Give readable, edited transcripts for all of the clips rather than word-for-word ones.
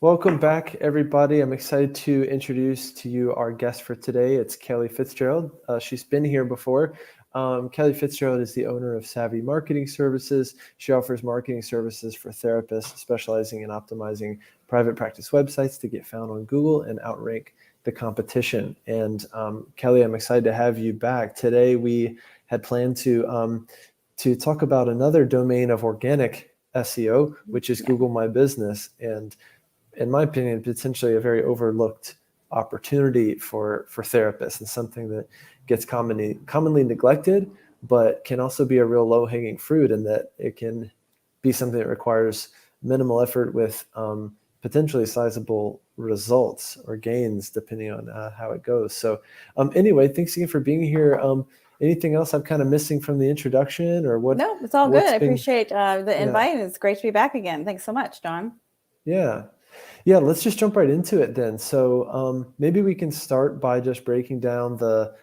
Welcome back, everybody. I'm excited to introduce to you our guest for today. It's Kelly Fitzgerald. She's been here before. Kelly Fitzgerald is the owner of Savvy Marketing Services. She offers marketing services for therapists, specializing in optimizing private practice websites to get found on Google and outrank the competition. And Kelly, I'm excited to have you back. Today, we had planned to talk about another domain of organic SEO, which is Google My Business. And in my opinion, potentially a very overlooked opportunity for therapists, and something that gets commonly neglected, but can also be a real low-hanging fruit, in that it can be something that requires minimal effort with potentially sizable results or gains, depending on how it goes. So anyway, thanks again for being here. Anything else I'm kind of missing from the introduction, or what? No, it's all good. I appreciate the invite. It's great to be back again. Thanks so much, John. Yeah, let's just jump right into it then. So maybe we can start by just breaking down the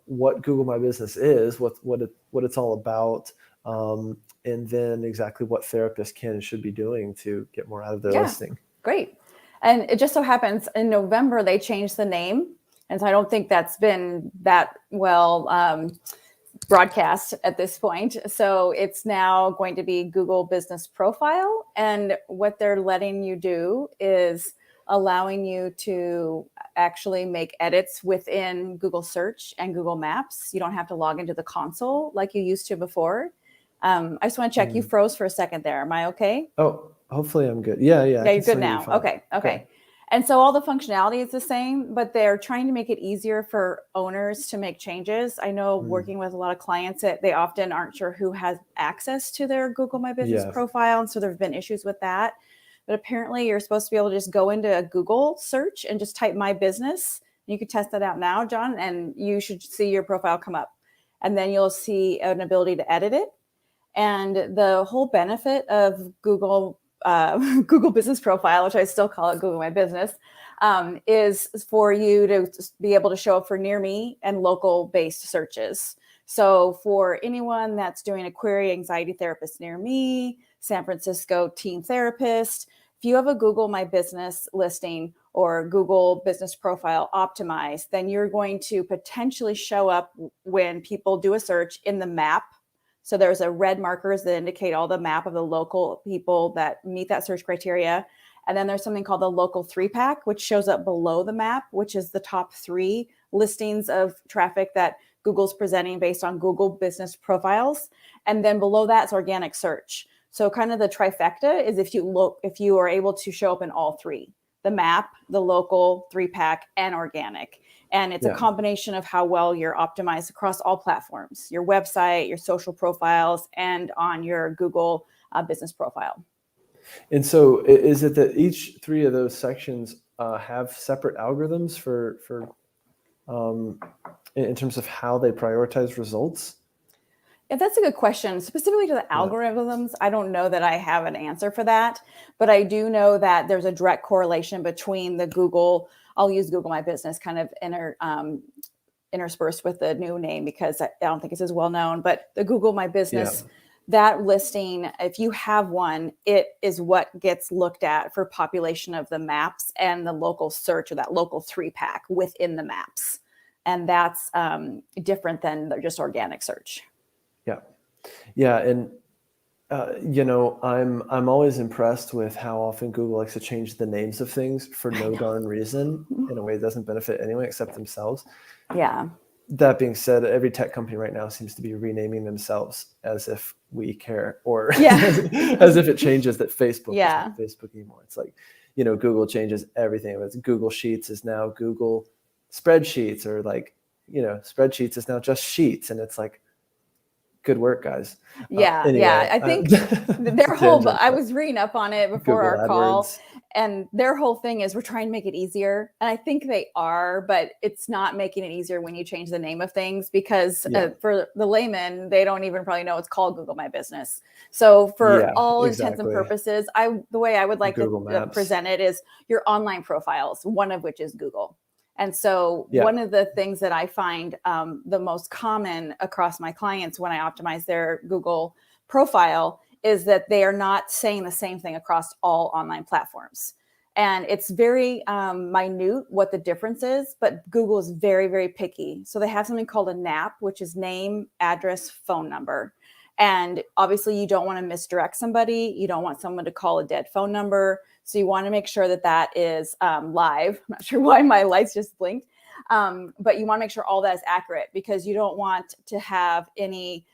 what Google My Business is, what it's all about, and then exactly what therapists can and should be doing to get more out of their listing. Great. And it just so happens in November they changed the name, and so I don't think that's been that well broadcast at this point. So it's now going to be Google Business Profile. And what they're letting you do is allowing you to actually make edits within Google Search and Google Maps. You don't have to log into the console like you used to before. I just want to check. You froze for a second there. Am I okay? Oh, hopefully I'm good. Yeah, you're good now. Okay. And so all the functionality is the same, but they're trying to make it easier for owners to make changes. I know working with a lot of clients that they often aren't sure who has access to their Google My Business profile. And so there have been issues with that. But apparently you're supposed to be able to just go into a Google search and just type My Business. You can test that out now, John, and you should see your profile come up. And then you'll see an ability to edit it. And the whole benefit of Google Business Profile, which I still call it Google My Business, is for you to be able to show up for near me and local based searches. So for anyone that's doing a query anxiety therapist near me, San Francisco teen therapist, if you have a Google My Business listing or Google Business Profile optimized, then you're going to potentially show up when people do a search in the map. So there's a red markers that indicate all the map of the local people that meet that search criteria. And then there's something called the local 3-pack, which shows up below the map, which is the top 3 listings of traffic that Google's presenting based on Google Business Profiles. And then below that is organic search. So kind of the trifecta is if you are able to show up in all 3, the map, the local 3-pack, and organic. And it's a combination of how well you're optimized across all platforms, your website, your social profiles, and on your Google Business Profile. And so is it that each 3 of those sections have separate algorithms for in terms of how they prioritize results? Yeah, that's a good question. Specifically to the algorithms, I don't know that I have an answer for that, but I do know that there's a direct correlation between the Google, I'll use Google My Business kind of interspersed with the new name because I don't think it's as well known, but the Google My Business, that listing, if you have one, it is what gets looked at for population of the maps and the local search, or that local 3-pack within the maps. And that's different than just organic search. Yeah. And, I'm always impressed with how often Google likes to change the names of things for no darn reason, in a way that doesn't benefit anyone except themselves. Yeah. That being said, every tech company right now seems to be renaming themselves as if we care, or as if it changes that Facebook is not Facebook anymore. It's like, Google changes everything. It's Google Sheets is now Google Spreadsheets, or Spreadsheets is now just Sheets. And it's like, good work, guys. Anyway, I think their whole, I was reading up on it before Google our call, AdWords. And their whole thing is we're trying to make it easier. And I think they are, but it's not making it easier when you change the name of things, because for the layman, they don't even probably know it's called Google My Business. So for all intents and purposes, the way I would like to present it is your online profiles, one of which is Google. And so one of the things that I find the most common across my clients when I optimize their Google profile is that they are not saying the same thing across all online platforms. And it's very minute what the difference is, but Google is very, very picky. So they have something called a NAP, which is name, address, phone number. And obviously you don't want to misdirect somebody. You don't want someone to call a dead phone number. So you want to make sure that that is live. I'm not sure why my lights just blinked. But you want to make sure all that is accurate, because you don't want to have any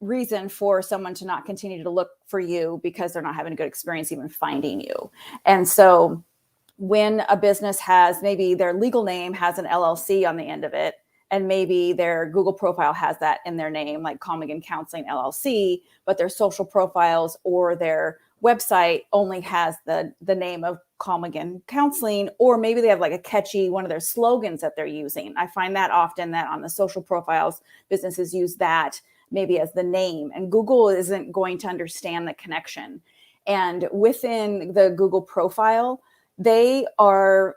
reason for someone to not continue to look for you because they're not having a good experience even finding you. And so when a business has, maybe their legal name has an LLC on the end of it, and maybe their Google profile has that in their name, like Calm Counseling LLC, but their social profiles or their website only has the name of Calm Counseling, or maybe they have like a catchy one of their slogans that they're using. I find that often that on the social profiles, businesses use that maybe as the name, and Google isn't going to understand the connection. And within the Google profile, they are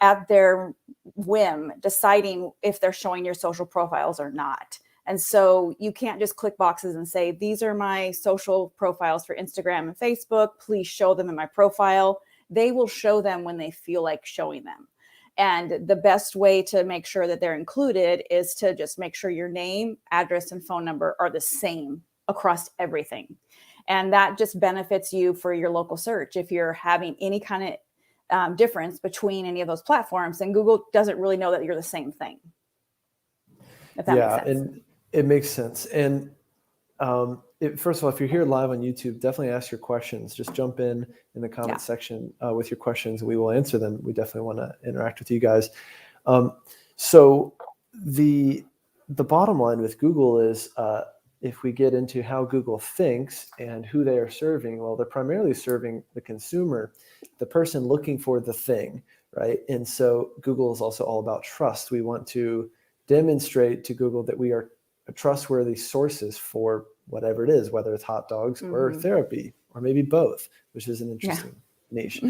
at their whim deciding if they're showing your social profiles or not. And so you can't just click boxes and say, these are my social profiles for Instagram and Facebook, please show them in my profile. They will show them when they feel like showing them. And the best way to make sure that they're included is to just make sure your name, address, and phone number are the same across everything. And that just benefits you for your local search. If you're having any kind of difference between any of those platforms, and Google doesn't really know that you're the same thing. If that makes sense. And it makes sense. And first of all, if you're here live on YouTube, definitely ask your questions. Just jump in the comment section with your questions. We will answer them. We definitely want to interact with you guys. So the bottom line with Google is if we get into how Google thinks and who they are serving, well, they're primarily serving the consumer, the person looking for the thing, right? And so Google is also all about trust. We want to demonstrate to Google that we are trustworthy sources for whatever it is, whether it's hot dogs or therapy, or maybe both, which is an interesting niche.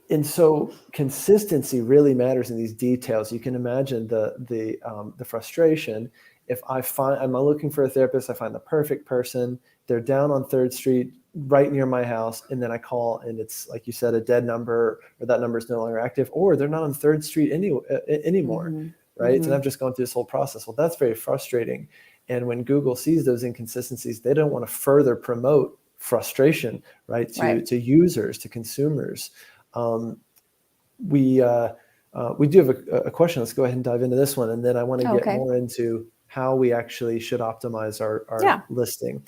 And so consistency really matters in these details. You can imagine the frustration. If I'm looking for a therapist, I find the perfect person, they're down on 3rd Street, right near my house, and then I call and it's, like you said, a dead number, or that number is no longer active, or they're not on 3rd Street anymore, right? And I've just gone through this whole process. Well, that's very frustrating. And when Google sees those inconsistencies, they don't want to further promote frustration, right? To users, to consumers. We do have a question. Let's go ahead and dive into this one. And then I want to get more into how we actually should optimize our listing.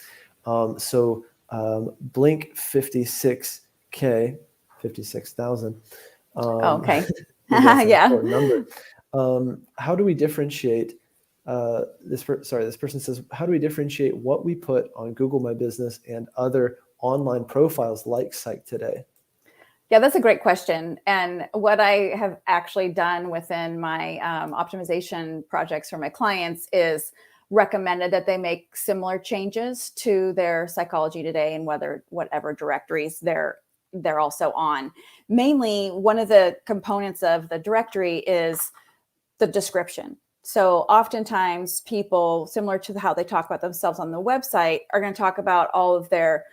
Blink 56K, 56,000. Number. How do we differentiate this person says, how do we differentiate what we put on Google My Business and other online profiles like Psych Today? Yeah, that's a great question. And what I have actually done within my optimization projects for my clients is recommended that they make similar changes to their Psychology Today and whatever directories they're also on. Mainly, one of the components of the directory is the description. So oftentimes people, similar to how they talk about themselves on the website, are going to talk about all of their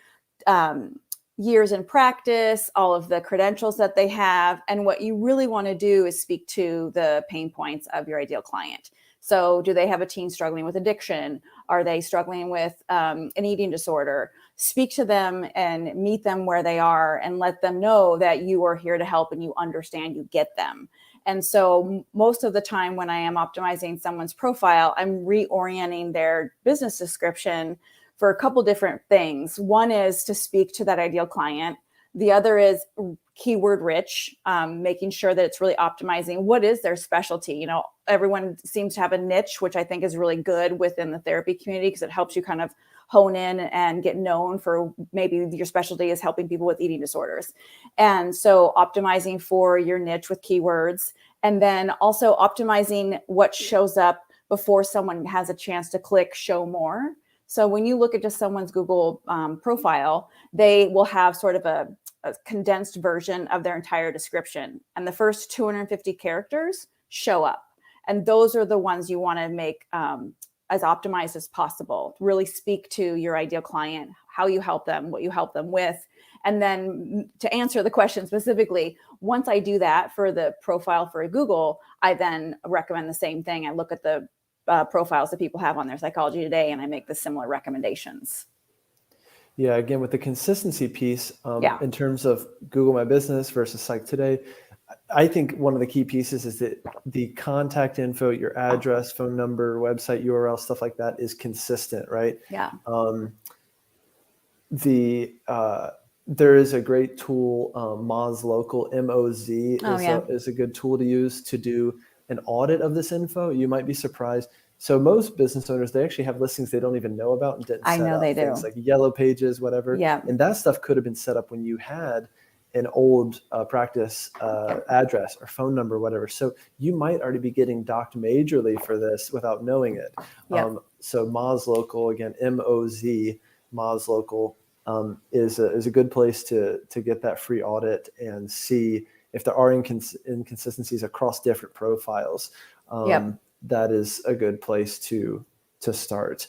years in practice, all of the credentials that they have. And what you really want to do is speak to the pain points of your ideal client. So do they have a teen struggling with addiction? Are they struggling with an eating disorder? Speak to them and meet them where they are and let them know that you are here to help and you understand, you get them. And so most of the time when I am optimizing someone's profile, I'm reorienting their business description for a couple different things. One is to speak to that ideal client. The other is keyword rich, making sure that it's really optimizing what is their specialty. You know, everyone seems to have a niche, which I think is really good within the therapy community because it helps you kind of hone in and get known for maybe your specialty is helping people with eating disorders. And so optimizing for your niche with keywords, and then also optimizing what shows up before someone has a chance to click show more. So when you look at just someone's Google profile, they will have sort of a condensed version of their entire description. And the first 250 characters show up. And those are the ones you want to make as optimized as possible. Really speak to your ideal client, how you help them, what you help them with. And then to answer the question specifically, once I do that for the profile for Google, I then recommend the same thing. I look at the profiles that people have on their Psychology Today, and I make the similar recommendations. Yeah, again, with the consistency piece, Yeah. in terms of Google My Business versus Psych Today, I think one of the key pieces is that the contact info, your address, phone number, website URL, stuff like that is consistent, right? Yeah. There is a great tool, Moz Local, MOZ is a good tool to use to do an audit of this info. You might be surprised. So most business owners, they actually have listings they don't even know about and didn't I set know up. they Things do. like yellow pages, whatever. Yeah. And that stuff could have been set up when you had an old practice address or phone number, whatever. So you might already be getting docked majorly for this without knowing it. Yep. So Moz Local, again, MOZ, Moz Local, is a good place to get that free audit and see if there are inconsistencies across different profiles. Yep. That is a good place to start.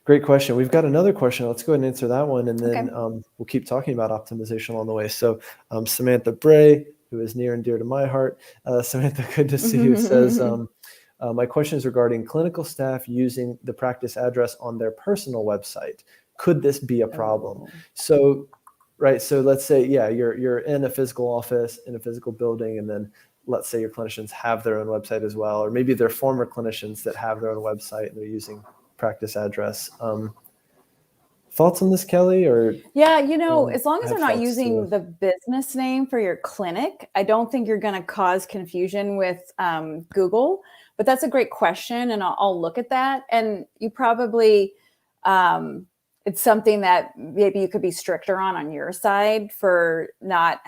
Great question. We've got another question. Let's go ahead and answer that one, and then we'll keep talking about optimization along the way. So Samantha Bray, who is near and dear to my heart. Samantha, good to see you, says, my question is regarding clinical staff using the practice address on their personal website. Could this be a problem? Oh. So, right. So let's say, you're in a physical office, in a physical building, and then let's say your clinicians have their own website as well, or maybe they're former clinicians that have their own website and they're using practice address. Thoughts on this, Kelly? Or yeah, as long as have they're not thoughts using too. the business name for your clinic, I don't think you're going to cause confusion with Google. But that's a great question, and I'll look at that. And you probably, it's something that maybe you could be stricter on your side for not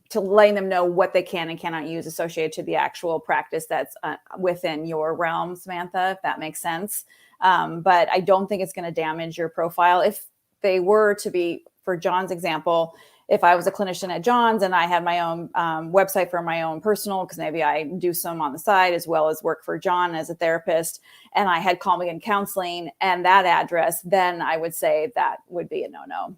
to letting them know what they can and cannot use associated to the actual practice that's within your realm, Samantha, if that makes sense. But I don't think it's going to damage your profile. If they were to be, for John's example, if I was a clinician at John's and I had my own website for my own personal, because maybe I do some on the side as well as work for John as a therapist, and I had Call Me In Counseling and that address, then I would say that would be a no-no.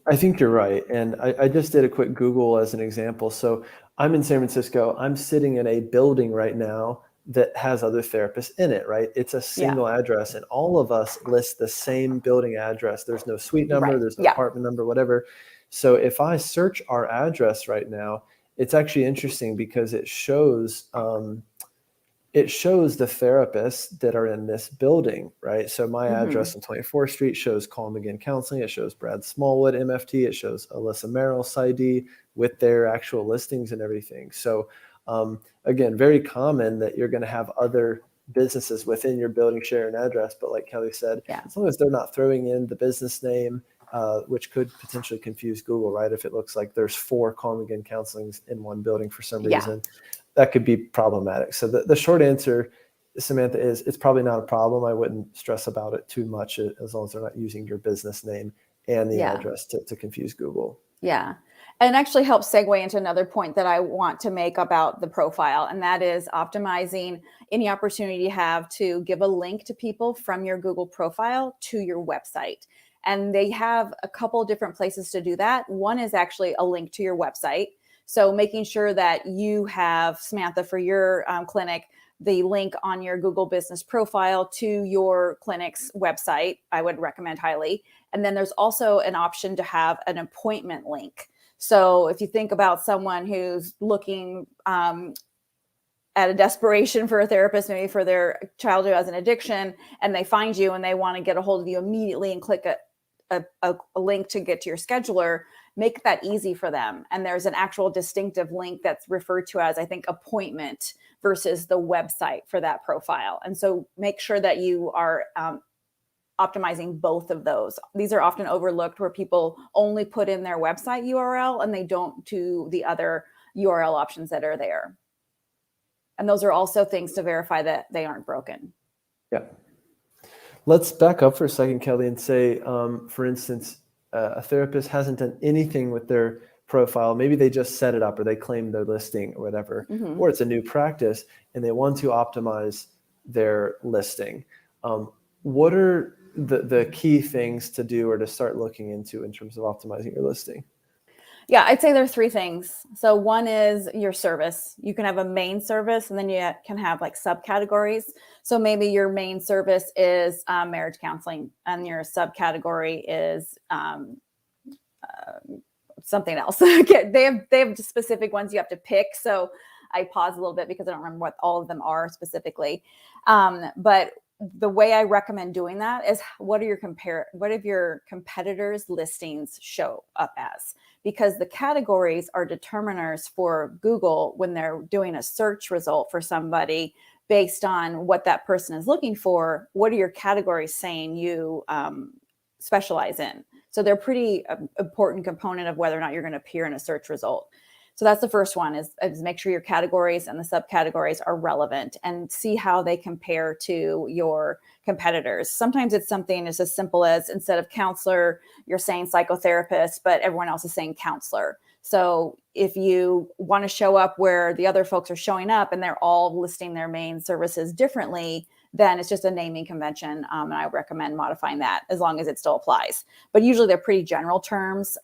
I think you're right. And I just did a quick Google as an example. So I'm in San Francisco. I'm sitting in a building right now that has other therapists in it, right? It's a single address, and all of us list the same building address. There's no suite number, there's no apartment number, whatever. So if I search our address right now, it's actually interesting because it shows the therapists that are in this building, right? So my address on 24th Street shows Calm Again Counseling. It shows Brad Smallwood, MFT. It shows Alyssa Merrill, PsyD, with their actual listings and everything. So again, very common that you're going to have other businesses within your building share an address. But like Kelly said, as long as they're not throwing in the business name, which could potentially confuse Google, right? If it looks like there's 4 Calm Again Counselings in one building for some reason, that could be problematic. So the short answer, Samantha, is it's probably not a problem. I wouldn't stress about it too much as long as they're not using your business name and the address to confuse Google. Yeah. And actually helps segue into another point that I want to make about the profile, and that is optimizing any opportunity you have to give a link to people from your Google profile to your website. And they have a couple different places to do that. One is actually a link to your website. So making sure that you have, Samantha, for your clinic, the link on your Google business profile to your clinic's website, I would recommend highly. And then there's also an option to have an appointment link. So if you think about someone who's looking at a desperation for a therapist, maybe for their child who has an addiction, and they find you and they want to get a hold of you immediately and click a link to get to your scheduler, make that easy for them. And there's an actual distinctive link that's referred to as, I think, appointment versus the website for that profile. And so make sure that you are optimizing both of those. These are often overlooked where people only put in their website URL and they don't do the other URL options that are there. And those are also things to verify that they aren't broken. Yeah. Let's back up for a second, Kelly, and say, for instance, a therapist hasn't done anything with their profile. Maybe they just set it up or they claim their listing or whatever, or it's a new practice and they want to optimize their listing. What are the key things to do or to start looking into in terms of optimizing your listing? Yeah, I'd say there are three things. So one is your service. You can have a main service, and then you can have like subcategories. So maybe your main service is marriage counseling, and your subcategory is something else. They have specific ones you have to pick. So I pause a little bit because I don't remember what all of them are specifically. But the way I recommend doing that is what if your competitors' listings show up as? Because the categories are determiners for Google when they're doing a search result for somebody based on what that person is looking for. What are your categories saying you specialize in? So they're pretty important component of whether or not you're going to appear in a search result. So that's the first one is make sure your categories and the subcategories are relevant and see how they compare to your competitors. Sometimes it's something as simple as instead of counselor, you're saying psychotherapist, but everyone else is saying counselor. So if you want to show up where the other folks are showing up and they're all listing their main services differently, then it's just a naming convention. And I recommend modifying that as long as it still applies. But usually they're pretty general terms,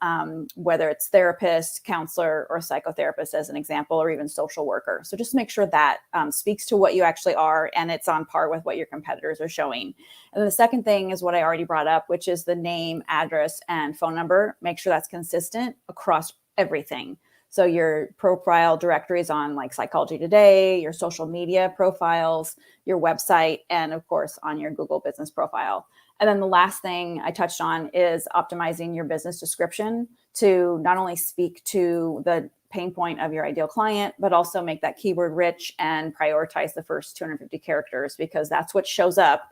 whether it's therapist, counselor, or psychotherapist as an example, or even social worker. So just make sure that speaks to what you actually are and it's on par with what your competitors are showing. And then the second thing is what I already brought up, which is the name, address, and phone number. Make sure that's consistent across everything. So your profile directories on like Psychology Today, your social media profiles, your website, and of course on your Google business profile. And then the last thing I touched on is optimizing your business description to not only speak to the pain point of your ideal client, but also make that keyword rich and prioritize the first 250 characters because that's what shows up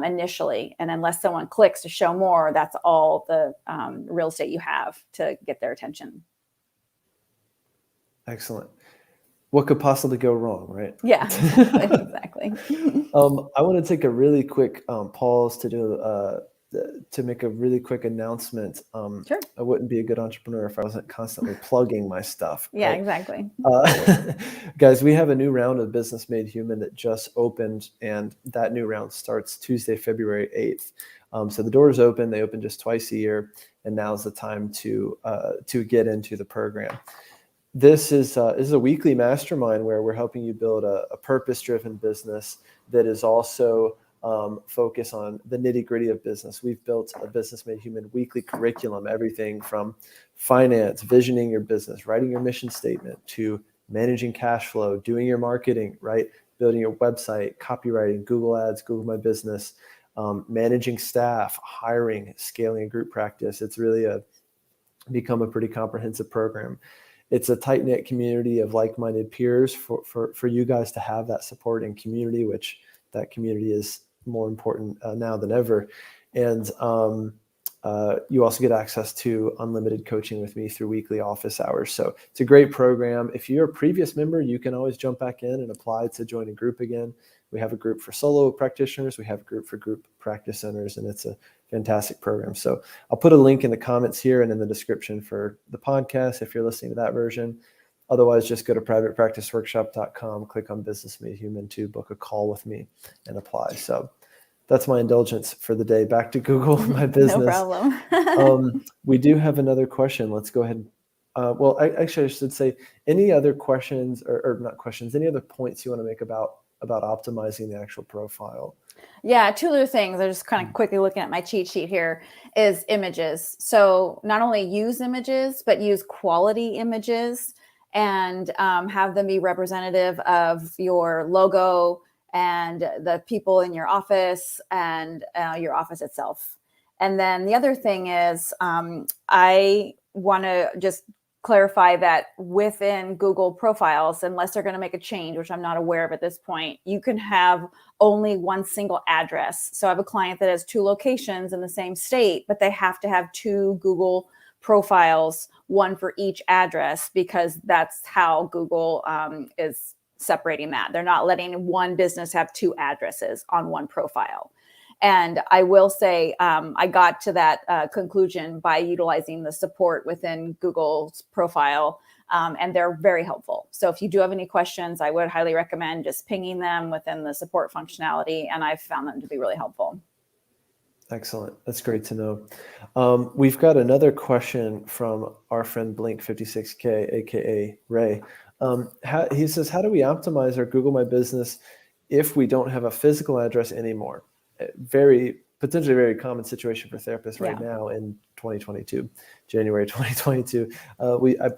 initially. And unless someone clicks to show more, that's all the real estate you have to get their attention. Excellent. What could possibly go wrong, right? Yeah, exactly. I want to take a really quick pause to make a really quick announcement. Sure. I wouldn't be a good entrepreneur if I wasn't constantly plugging my stuff. Yeah, right? exactly. Guys, we have a new round of Business Made Human that just opened, and that new round starts Tuesday, February 8th. So the doors open. They open just twice a year, and now's the time to get into the program. This is a weekly mastermind where we're helping you build a purpose-driven business that is also focused on the nitty-gritty of business. We've built a Business Made Human weekly curriculum, everything from finance, visioning your business, writing your mission statement, to managing cash flow, doing your marketing, right? Building your website, copywriting, Google Ads, Google My Business, managing staff, hiring, scaling a group practice. It's really become a pretty comprehensive program. It's a tight-knit community of like-minded peers for you guys to have that support and community, which that community is more important now than ever. And you also get access to unlimited coaching with me through weekly office hours. So it's a great program. If you're a previous member, you can always jump back in and apply to join a group again. We have a group for solo practitioners. We have a group for group practice owners, and it's a fantastic program. So I'll put a link in the comments here and in the description for the podcast if you're listening to that version. Otherwise, just go to privatepracticeworkshop.com, click on Business Made Human to book a call with me and apply. So that's my indulgence for the day. Back to Google My Business. No problem. We do have another question. Let's go ahead. I should say, any other questions or not questions, any other points you want to make about optimizing the actual profile? Yeah, two other things. I'm just kind of quickly looking at my cheat sheet here is images. So not only use images, but use quality images and have them be representative of your logo and the people in your office and your office itself. And then the other thing is I want to just clarify that within Google profiles, unless they're going to make a change, which I'm not aware of at this point, you can have only one single address. So I have a client that has two locations in the same state, but they have to have two Google profiles, one for each address, because that's how Google is separating that. They're not letting one business have two addresses on one profile. And I will say I got to that conclusion by utilizing the support within Google's profile and they're very helpful. So if you do have any questions, I would highly recommend just pinging them within the support functionality, and I've found them to be really helpful. Excellent. That's great to know. We've got another question from our friend Blink56K, aka Ray. He says, how do we optimize our Google My Business if we don't have a physical address anymore? Potentially very common situation for therapists right now in 2022, January 2022.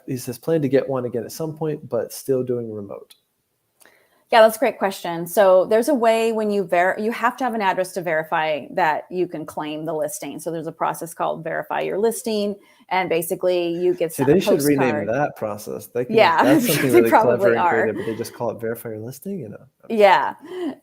He says, plan to get one again at some point, but still doing remote. Yeah, that's a great question. So there's a way when you have to have an address to verify that you can claim the listing. So there's a process called Verify Your Listing, and basically you get sent a postcard. They should rename that process. That's something they really probably clever and are. creative, but they just call it Verify Your Listing, you know? Yeah.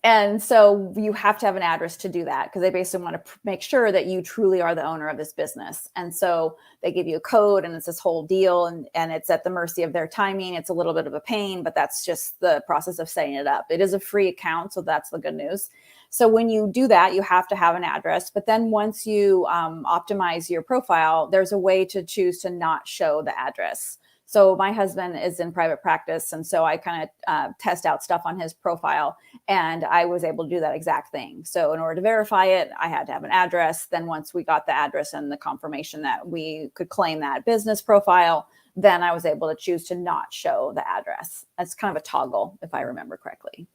And so you have to have an address to do that because they basically want to make sure that you truly are the owner of this business. And so they give you a code and it's this whole deal, and it's at the mercy of their timing. It's a little bit of a pain, but that's just the process of setting it up. It is a free account, so that's the good news. So when you do that, you have to have an address. But then once you optimize your profile, there's a way to choose to not show the address. So my husband is in private practice, and so I kind of test out stuff on his profile, and I was able to do that exact thing. So in order to verify it, I had to have an address. Then once we got the address and the confirmation that we could claim that business profile, then I was able to choose to not show the address. That's kind of a toggle, if I remember correctly.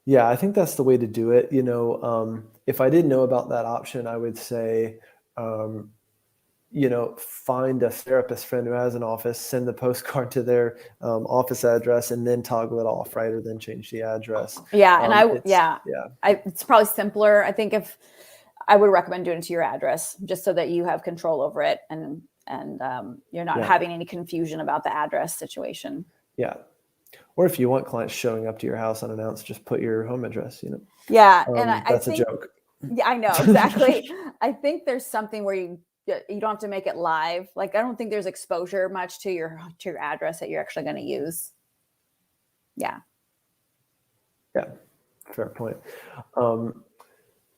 Yeah, I think that's the way to do it. You know, if I didn't know about that option, I would say, find a therapist friend who has an office, send the postcard to their office address, and then toggle it off, right? Or then change the address. Yeah, and it's probably simpler. I think if I would recommend doing it to your address, just so that you have control over it, and you're not having any confusion about the address situation. Yeah. Or if you want clients showing up to your house unannounced, just put your home address, you know? Yeah. That's a joke. Yeah, I know, exactly. I think there's something where you don't have to make it live. Like, I don't think there's exposure much to your address that you're actually going to use. Yeah. Yeah. Fair point.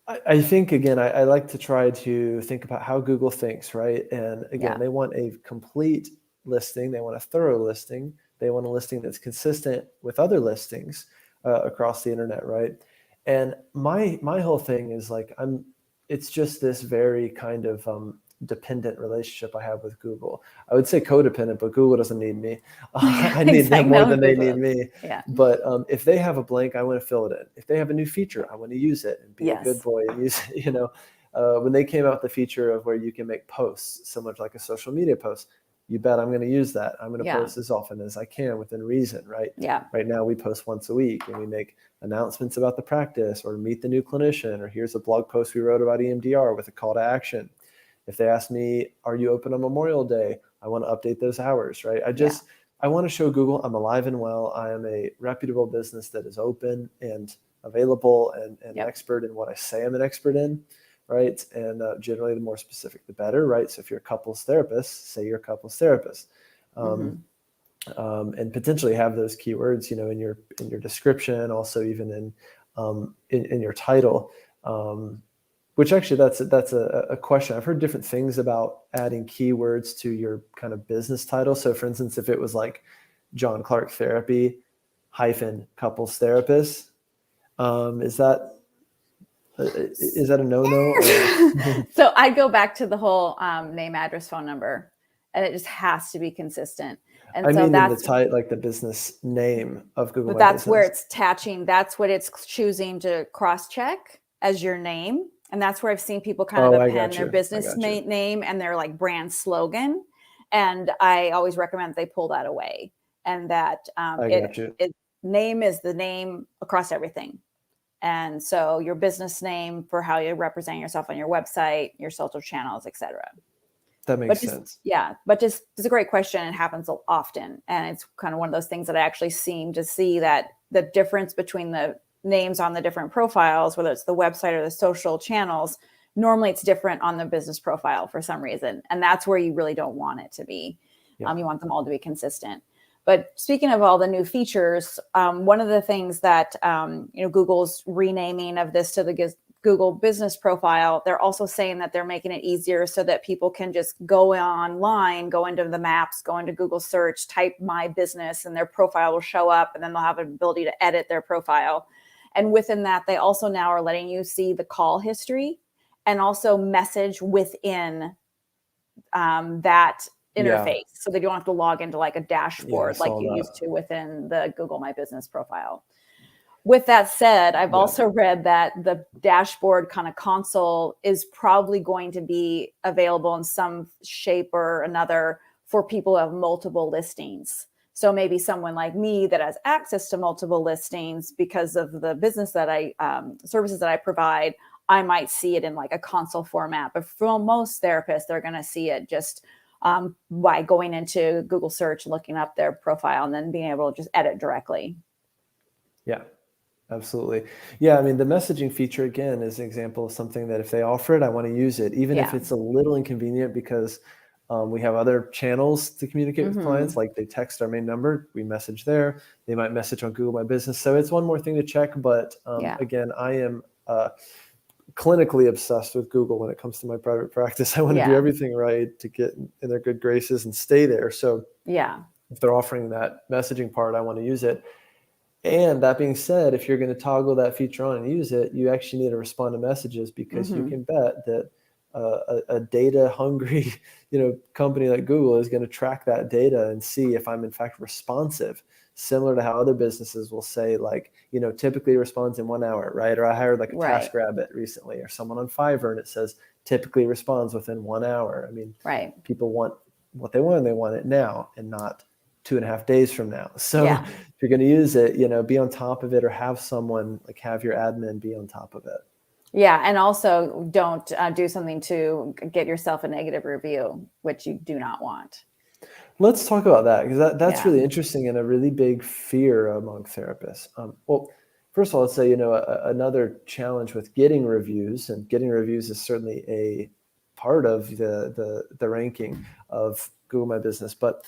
I think, again, I like to try to think about how Google thinks, right? And again, they want a complete listing. They want a thorough listing. They want a listing that's consistent with other listings across the internet, right? And my whole thing is like, it's just this very kind of dependent relationship I have with Google. I would say codependent, but Google doesn't need me. I need them more than they need me. Yeah. But if they have a blank, I want to fill it in. If they have a new feature, I want to use it and be a good boy and use it. You know, when they came out with the feature of where you can make posts similar to like a social media post, you bet I'm going to use that. I'm going to post as often as I can within reason, right? Yeah. Right now we post once a week and we make announcements about the practice or meet the new clinician, or here's a blog post we wrote about EMDR with a call to action. If they ask me, are you open on Memorial Day? I want to update those hours, right? I want to show Google I'm alive and well. I am a reputable business that is open and available and expert in what I say I'm an expert in. Right. And generally the more specific, the better. Right. So if you're a couples therapist, say you're a couples therapist, and potentially have those keywords, you know, in your description, also even in your title, which actually that's a question. I've heard different things about adding keywords to your kind of business title. So for instance, if it was like John Clark Therapy - couples therapist, is that a no-no? So I'd go back to the whole name, address, phone number, and it just has to be consistent. And so that's like the business name of Google. But that's where it's attaching. That's what it's choosing to cross-check as your name. And that's where I've seen people kind of append their business name and their like brand slogan. And I always recommend they pull that away, and that name is the name across everything. And so your business name for how you represent yourself on your website, your social channels, etc. That makes sense. Yeah. But it's a great question. It happens often. And it's kind of one of those things that I actually seem to see that the difference between the names on the different profiles, whether it's the website or the social channels, normally it's different on the business profile for some reason. And that's where you really don't want it to be. You want them all to be consistent. But speaking of all the new features, one of the things that Google's renaming of this to the Google business profile, they're also saying that they're making it easier so that people can just go online, go into the maps, go into Google search, type my business, and their profile will show up, and then they'll have an ability to edit their profile. And within that, they also now are letting you see the call history and also message within that interface. So they don't have to log into like a dashboard like you used to within the Google My Business profile. With that said, I've also read that the dashboard kind of console is probably going to be available in some shape or another for people who have multiple listings. So maybe someone like me that has access to multiple listings because of the business that services that I provide, I might see it in like a console format. But for most therapists, they're going to see it just by going into Google search, looking up their profile, and then being able to just edit directly. Yeah. Absolutely. Yeah. I mean, the messaging feature, again, is an example of something that if they offer it, I want to use it, even if it's a little inconvenient because we have other channels to communicate with clients, like they text our main number, we message there, they might message on Google My Business. So it's one more thing to check. But again, I am clinically obsessed with Google when it comes to my private practice. I want to do everything right to get in their good graces and stay there. So if they're offering that messaging part, I want to use it. And that being said, if you're going to toggle that feature on and use it, you actually need to respond to messages because you can bet that a data hungry, company like Google is going to track that data and see if I'm in fact responsive, similar to how other businesses will say like, typically responds in 1 hour, right? Or I hired like a TaskRabbit recently or someone on Fiverr and it says typically responds within 1 hour. I mean, people want what they want and they want it now and not 2.5 days from now. So if you're going to use it, be on top of it or have someone like have your admin be on top of it. Yeah. And also don't do something to get yourself a negative review, which you do not want. Let's talk about that because that's really interesting and a really big fear among therapists. Well, first of all, let's say, another challenge with getting reviews, and getting reviews is certainly a part of the ranking of Google My Business. But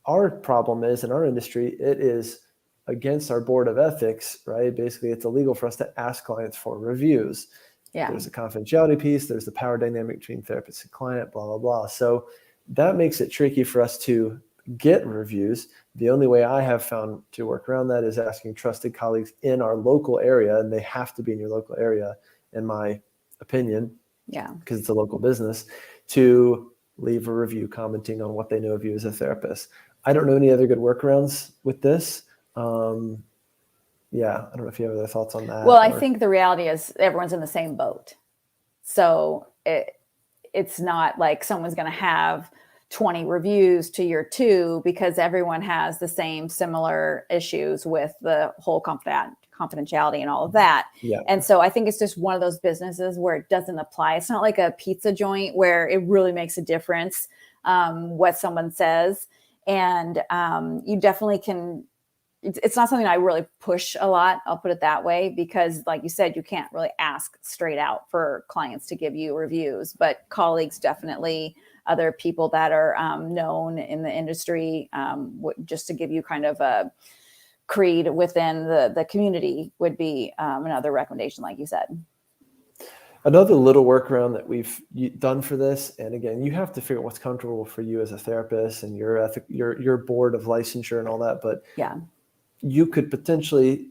our problem is in our industry, it is against our board of ethics, right? Basically, it's illegal for us to ask clients for reviews. There's a confidentiality piece. There's the power dynamic between therapist and client, blah, blah, blah. So that makes it tricky for us to get reviews. The only way I have found to work around that is asking trusted colleagues in our local area, and they have to be in your local area, in my opinion, because it's a local business, to leave a review commenting on what they know of you as a therapist. I don't know any other good workarounds with this. I don't know if you have other thoughts on that. Well, I think the reality is everyone's in the same boat. So it's not like someone's going to have 20 reviews to your 2 because everyone has the same similar issues with the whole confidentiality and all of that. And so I think it's just one of those businesses where it doesn't apply. It's not like a pizza joint where it really makes a difference what someone says. And you definitely can, it's not something I really push a lot. I'll put it that way, because like you said, you can't really ask straight out for clients to give you reviews, but colleagues, definitely other people that are known in the industry, just to give you kind of a creed within the community would be another recommendation, like you said. Another little workaround that we've done for this, and again, you have to figure out what's comfortable for you as a therapist and your board of licensure and all that, but you could potentially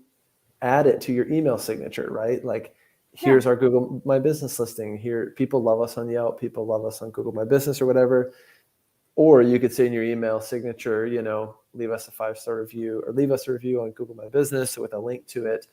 add it to your email signature, right? Like, here's our Google My Business listing. Here, people love us on Yelp, people love us on Google My Business or whatever. Or you could say in your email signature, leave us a 5-star review or leave us a review on Google My Business with a link to it.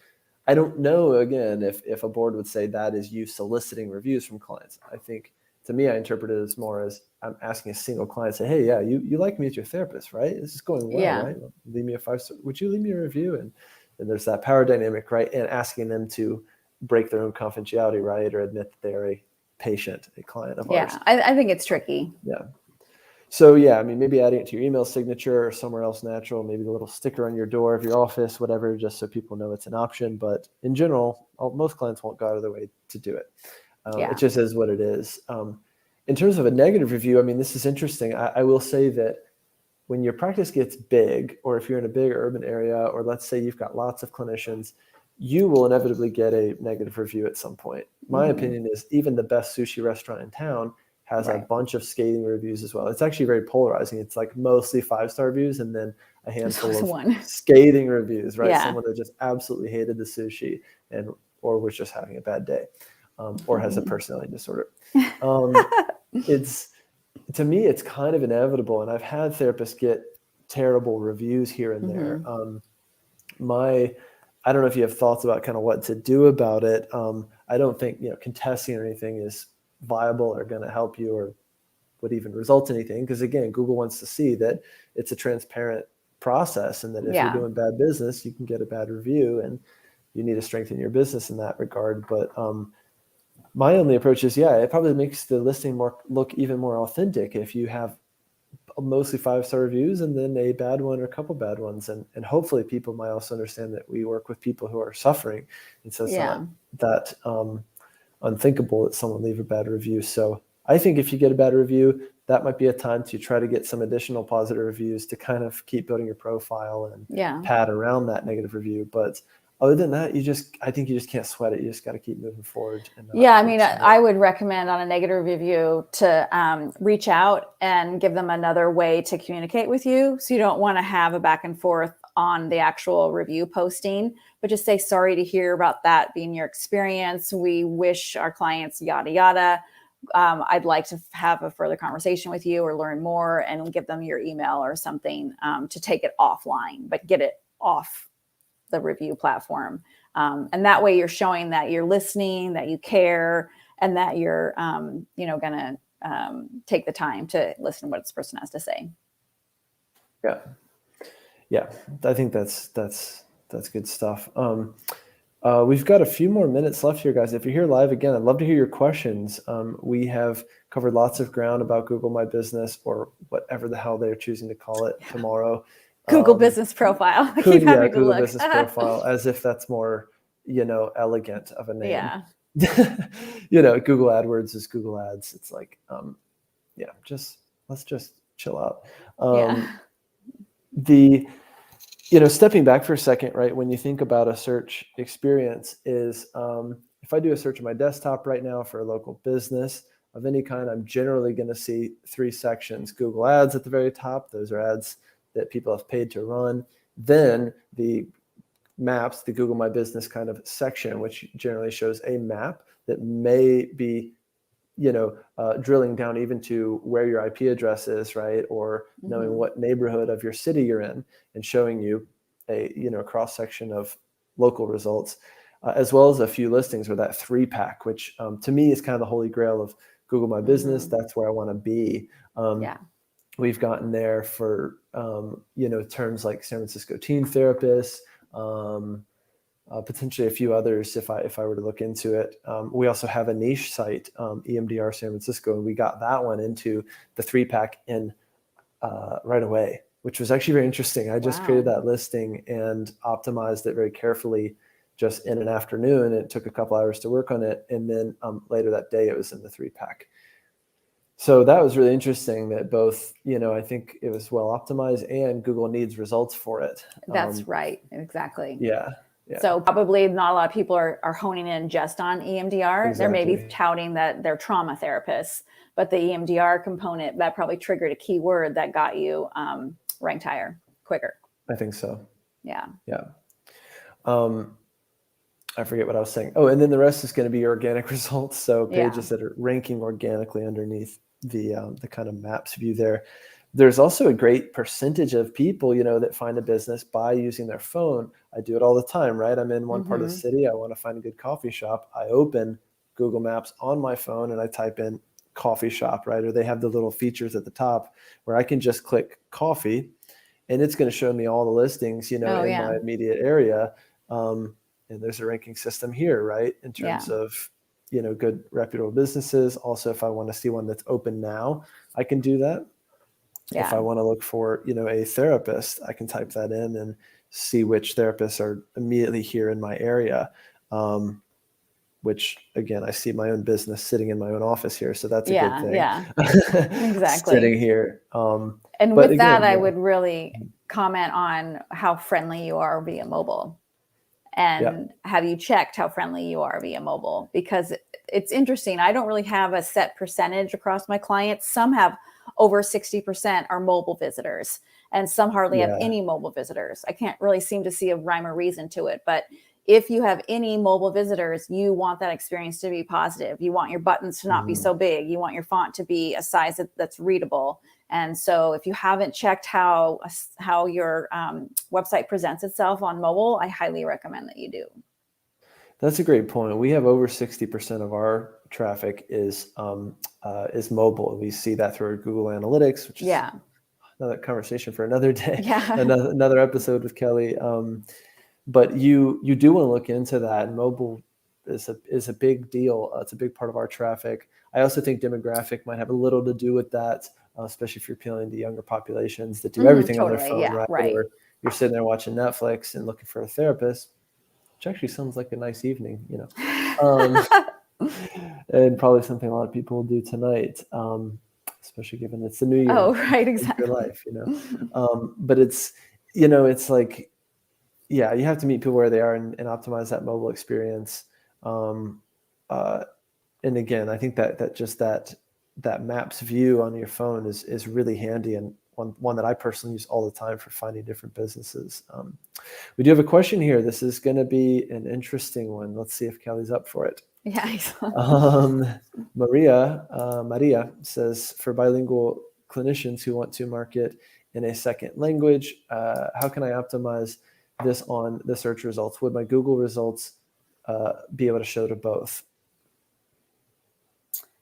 I don't know, again, if a board would say that is you soliciting reviews from clients. I think, to me, I interpret it as more as I'm asking a single client, say, hey, you like me as your therapist, right? This is going well, right? Leave me a 5-star. Would you leave me a review? And there's that power dynamic, right? And asking them to break their own confidentiality, right? Or admit that they're a patient, a client of ours. I think it's tricky. So maybe adding it to your email signature or somewhere else natural, maybe the little sticker on your door of your office, whatever, just so people know it's an option. But in general, most clients won't go out of their way to do it. It just is what it is. In terms of a negative review, this is interesting. I will say that when your practice gets big, or if you're in a big urban area, or let's say you've got lots of clinicians, you will inevitably get a negative review at some point. My opinion is even the best sushi restaurant in town has a bunch of scathing reviews as well. It's actually very polarizing. It's like mostly 5-star reviews and then a handful of scathing reviews, right? Someone that just absolutely hated the sushi or was just having a bad day, or has a personality disorder. To me, it's kind of inevitable. And I've had therapists get terrible reviews here and there. I don't know if you have thoughts about kind of what to do about it. I don't think, contesting or anything is viable or going to help you or would even result in anything. Because again, Google wants to see that it's a transparent process and that if you're doing bad business, you can get a bad review and you need to strengthen your business in that regard. But my only approach is, it probably makes the listing look even more authentic if you have mostly 5-star reviews and then a bad one or a couple bad ones. And hopefully people might also understand that we work with people who are suffering. And so it's not that unthinkable that someone leave a bad review. So I think if you get a bad review, that might be a time to try to get some additional positive reviews to kind of keep building your profile and pad around that negative review. But other than that, I think you just can't sweat it. You just got to keep moving forward. I would recommend on a negative review to reach out and give them another way to communicate with you. So you don't want to have a back and forth on the actual review posting, but just say, sorry to hear about that being your experience. We wish our clients yada, yada. I'd like to have a further conversation with you or learn more, and give them your email or something to take it offline, but get it off the review platform. And that way you're showing that you're listening, that you care, and that you're, going to take the time to listen to what this person has to say. Yeah. Yeah. I think that's good stuff. We've got a few more minutes left here, guys. If you're here live again, I'd love to hear your questions. We have covered lots of ground about Google My Business, or whatever the hell they're choosing to call it tomorrow. Google Business Profile. Google Business Profile, as if that's more, elegant of a name. Yeah. Google AdWords is Google Ads. It's like, let's just chill out. Stepping back for a second, right? When you think about a search experience is, if I do a search on my desktop right now for a local business of any kind, I'm generally going to see 3 sections. Google Ads at the very top. Those are ads that people have paid to run. Then the maps, the Google My Business kind of section, which generally shows a map that may be, drilling down even to where your IP address is, right? Or knowing what neighborhood of your city you're in and showing you a cross section of local results, as well as a few listings, or that 3-pack, which to me is kind of the holy grail of Google My Business. That's where I want to be. We've gotten there for, terms like San Francisco teen therapists, potentially a few others if I were to look into it. We also have a niche site, EMDR San Francisco, and we got that one into the 3-pack in right away, which was actually very interesting. I just created that listing and optimized it very carefully just in an afternoon. It took a couple hours to work on it. And then later that day, it was in the 3-pack. So that was really interesting that both, I think it was well optimized and Google needs results for it. That's right. Exactly. Yeah. So probably not a lot of people are honing in just on EMDR. Exactly. They're maybe touting that they're trauma therapists, but the EMDR component, that probably triggered a keyword that got you ranked higher, quicker. I think so. Yeah. Yeah. I forget what I was saying. Oh, and then the rest is going to be organic results. So pages that are ranking organically underneath the kind of maps view there. There's also a great percentage of people, that find a business by using their phone. I do it all the time, right? I'm in one part of the city. I want to find a good coffee shop. I open Google Maps on my phone and I type in coffee shop, right? Or they have the little features at the top where I can just click coffee and it's going to show me all the listings, in my immediate area. And there's a ranking system here, right? In terms of, good reputable businesses. Also, if I want to see one that's open now, I can do that. Yeah. If I want to look for, a therapist, I can type that in and see which therapists are immediately here in my area. Which again, I see my own business sitting in my own office here. So that's a good thing. Yeah, exactly. Sitting here. And with that, I would really comment on how friendly you are via mobile. And have you checked how friendly you are via mobile? Because it's interesting. I don't really have a set percentage across my clients. Some have over 60% are mobile visitors, and some hardly have any mobile visitors. I can't really seem to see a rhyme or reason to it. But if you have any mobile visitors, you want that experience to be positive. You want your buttons to not be so big. You want your font to be a size that's readable. And so if you haven't checked how your website presents itself on mobile, I highly recommend that you do. That's a great point. We have over 60% of our traffic is mobile. We see that through our Google Analytics, which is another conversation for another day, another episode with Kelly. But you do want to look into that. Mobile is a big deal. It's a big part of our traffic. I also think demographic might have a little to do with that, especially if you're appealing to younger populations that do everything on their phone, right? Or you're sitting there watching Netflix and looking for a therapist, which actually sounds like a nice evening, and probably something a lot of people will do tonight, especially given it's the new year. Oh, right, exactly. Your life, but it's, it's like, you have to meet people where they are and optimize that mobile experience. And again, I think that just that maps view on your phone is really handy, and one that I personally use all the time for finding different businesses. We do have a question here. This is going to be an interesting one. Let's see if Kelly's up for it. Yeah. Maria says, for bilingual clinicians who want to market in a second language, how can I optimize this on the search results? Would my Google results be able to show to both?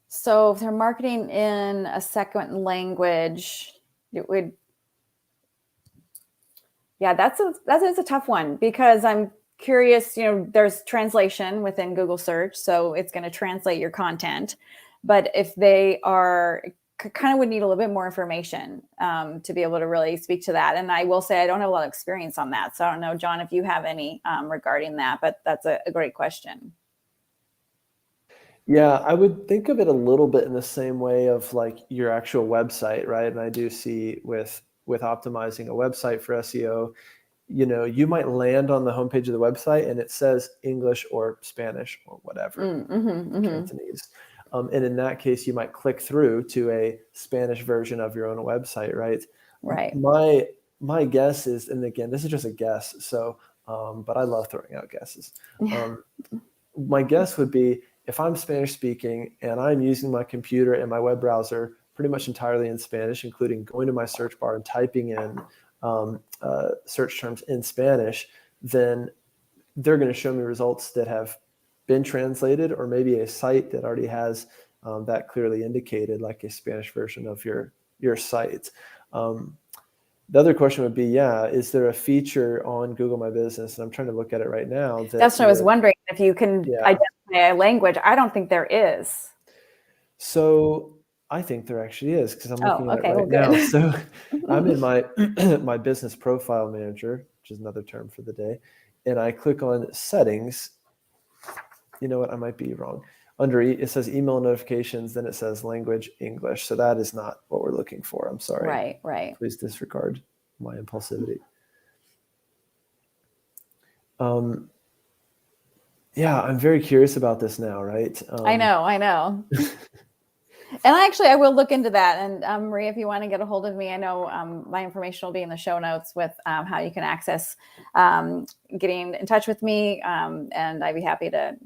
So if they're marketing in a second language, it would, that is a tough one, because I'm curious, there's translation within Google search, so it's going to translate your content. But if they are kind of would need a little bit more information to be able to really speak to that. And I will say I don't have a lot of experience on that. So I don't know, John, if you have any regarding that, but that's a great question. Yeah, I would think of it a little bit in the same way of like your actual website, right? And I do see with optimizing a website for SEO, you might land on the homepage of the website and it says English or Spanish or whatever, Cantonese. And in that case, you might click through to a Spanish version of your own website, right? Right. My guess is, and again, this is just a guess, so but I love throwing out guesses. My guess would be, if I'm Spanish speaking and I'm using my computer and my web browser pretty much entirely in Spanish, including going to my search bar and typing in search terms in Spanish, then they're going to show me results that have been translated, or maybe a site that already has that clearly indicated, like a Spanish version of your site. The other question would be, is there a feature on Google My Business? And I'm trying to look at it right now. That's what I was wondering, if you can identify a language. I don't think there is. So I think there actually is, because I'm looking at it right now. So I'm in my my business profile manager, which is another term for the day, and I click on settings. You know what? I might be wrong. Under it says email notifications, then it says language English. So that is not what we're looking for. I'm sorry. Right. Please disregard my impulsivity. I'm very curious about this now, right? I know. And I will look into that. And Maria, if you want to get a hold of me, I know my information will be in the show notes with how you can access getting in touch with me. And I'd be happy to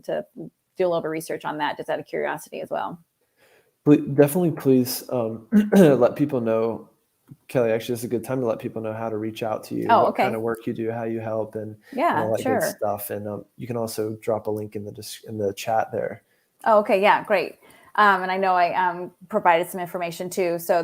do a little bit of research on that, just out of curiosity as well. Definitely, please let people know. Kelly, actually, this is a good time to let people know how to reach out to you, what kind of work you do, how you help, and all that good stuff. And you can also drop a link in the chat there. Oh, okay. Yeah, great. And I know I provided some information too. So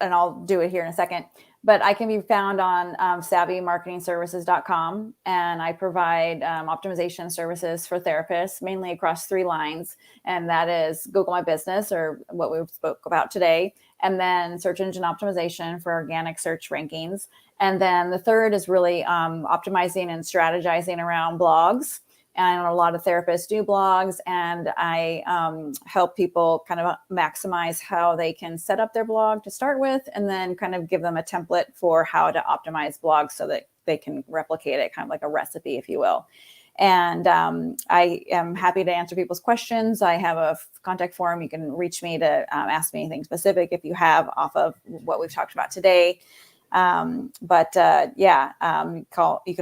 and I'll do it here in a second, but I can be found on savvymarketingservices.com. And I provide optimization services for therapists, mainly across 3 lines. And that is Google My Business, or what we spoke about today. And then search engine optimization for organic search rankings. And then the third is really optimizing and strategizing around blogs. And a lot of therapists do blogs, and I help people kind of maximize how they can set up their blog to start with, and then kind of give them a template for how to optimize blogs so that they can replicate it, kind of like a recipe, if you will. And I am happy to answer people's questions. I have a contact form. You can reach me to ask me anything specific if you have off of what we've talked about today. You can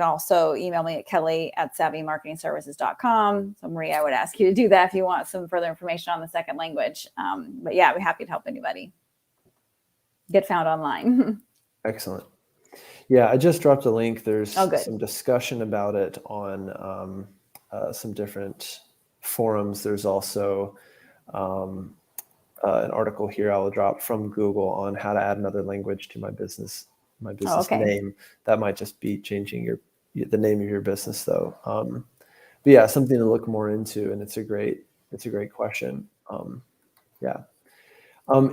also email me at kelly@savvymarketingservices.com. So Marie, I would ask you to do that if you want some further information on the second language. But yeah, I'd be happy to help anybody get found online. Excellent. Yeah, I just dropped a link. There's good. some discussion about it on some different forums. There's also an article here I will drop from Google on how to add another language to my business name. That might just be changing the name of your business though. But yeah, something to look more into, and it's a great question.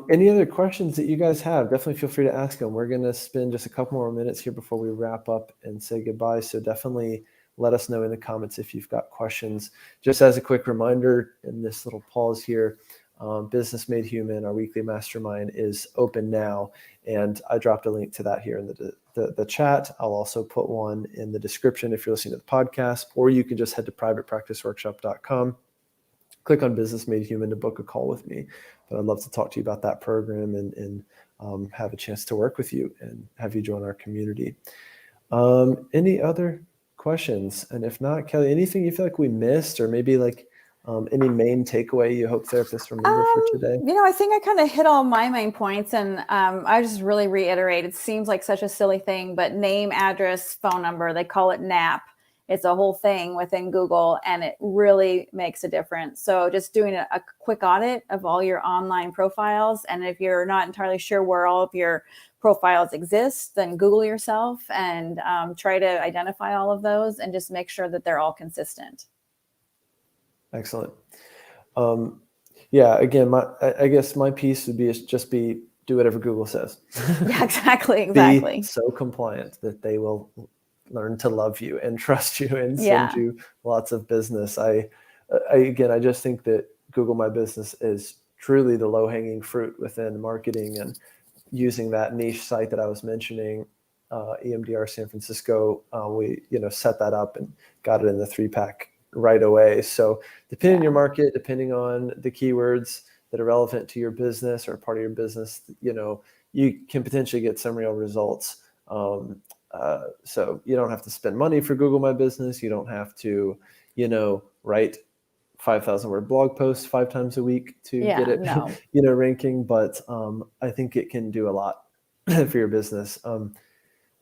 Any other questions that you guys have? Definitely feel free to ask them. We're going to spend just a couple more minutes here before we wrap up and say goodbye. So definitely let us know in the comments if you've got questions. Just as a quick reminder in this little pause here, Business Made Human, our weekly mastermind, is open now. And I dropped a link to that here in the chat. I'll also put one in the description if you're listening to the podcast, or you can just head to privatepracticeworkshop.com. Click on Business Made Human to book a call with me. But I'd love to talk to you about that program and have a chance to work with you and have you join our community. Any other questions? And if not, Kelly, anything you feel like we missed, or maybe like any main takeaway you hope therapists remember for today? I think I kind of hit all my main points, and I just really reiterate, it seems like such a silly thing, but name, address, phone number, they call it NAP. It's a whole thing within Google, and it really makes a difference. So just doing a quick audit of all your online profiles. And if you're not entirely sure where all of your profiles exist, then Google yourself and try to identify all of those and just make sure that they're all consistent. Excellent. Again, I guess my piece would be do whatever Google says. Yeah, exactly. Be so compliant that they will learn to love you and trust you and send you lots of business. I just think that Google My Business is truly the low-hanging fruit within marketing, and using that niche site that I was mentioning, EMDR San Francisco, we set that up and got it in the 3-pack right away. So depending on your market, depending on the keywords that are relevant to your business or part of your business, you can potentially get some real results. So you don't have to spend money for Google My Business. You don't have to, write 5,000 word blog posts 5 times a week to get it, ranking. But I think it can do a lot for your business.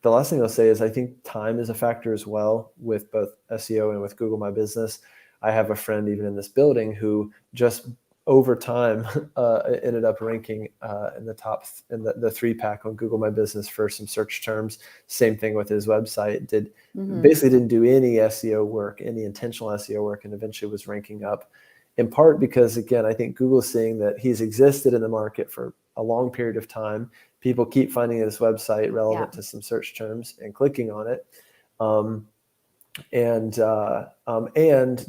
The last thing I'll say is I think time is a factor as well with both SEO and with Google My Business. I have a friend even in this building who just over time ended up ranking in the top in the 3-pack on Google My Business for some search terms. Same thing with his website. Basically didn't do any SEO work, any intentional SEO work, and eventually was ranking up, in part because, again, I think Google's seeing that he's existed in the market for a long period of time. People keep finding his website relevant to some search terms and clicking on it. And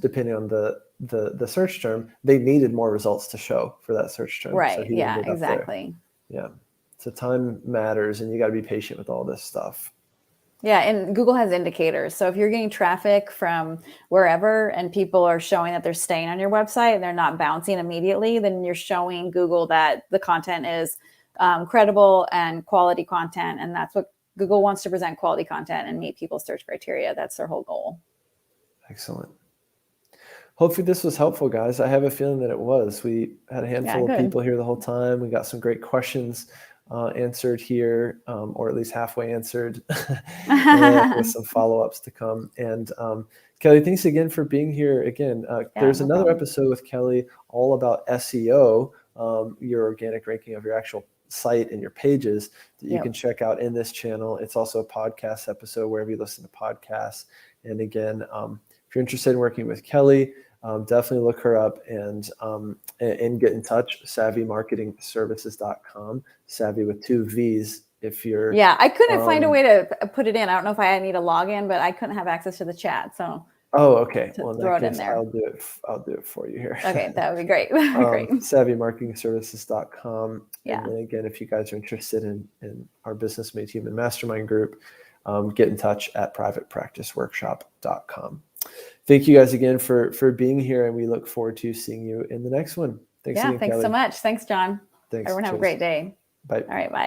depending on the search term, they needed more results to show for that search term. Right. So exactly. Yeah. So time matters, and you got to be patient with all this stuff. Yeah. And Google has indicators. So if you're getting traffic from wherever and people are showing that they're staying on your website and they're not bouncing immediately, then you're showing Google that the content is credible and quality content. And that's what Google wants to present, quality content and meet people's search criteria. That's their whole goal. Excellent. Hopefully this was helpful, guys. I have a feeling that it was. We had a handful of people here the whole time. We got some great questions answered here, or at least halfway answered, with some follow-ups to come. And Kelly, thanks again for being here again. There's another episode with Kelly all about SEO, your organic ranking of your actual site and your pages that you can check out in this channel. It's also a podcast episode wherever you listen to podcasts. And again, if you're interested in working with Kelly, definitely look her up and get in touch. SavvyMarketingServices.com. Savvy with 2 V's. If you're I couldn't find a way to put it in. I don't know if I need a login, but I couldn't have access to the chat. So okay. Well, throw it in there. I'll do it for you here. Okay, that would be great. Great. SavvyMarketingServices.com. Yeah. And then again, if you guys are interested in our Business Made Human Mastermind group, get in touch at privatepracticeworkshop.com. Thank you guys again for being here, and we look forward to seeing you in the next one. Thanks Yeah, again, thanks Kelly. so much. Thanks, John. Thanks. Everyone have a Cheers. great day. Bye. All right, bye.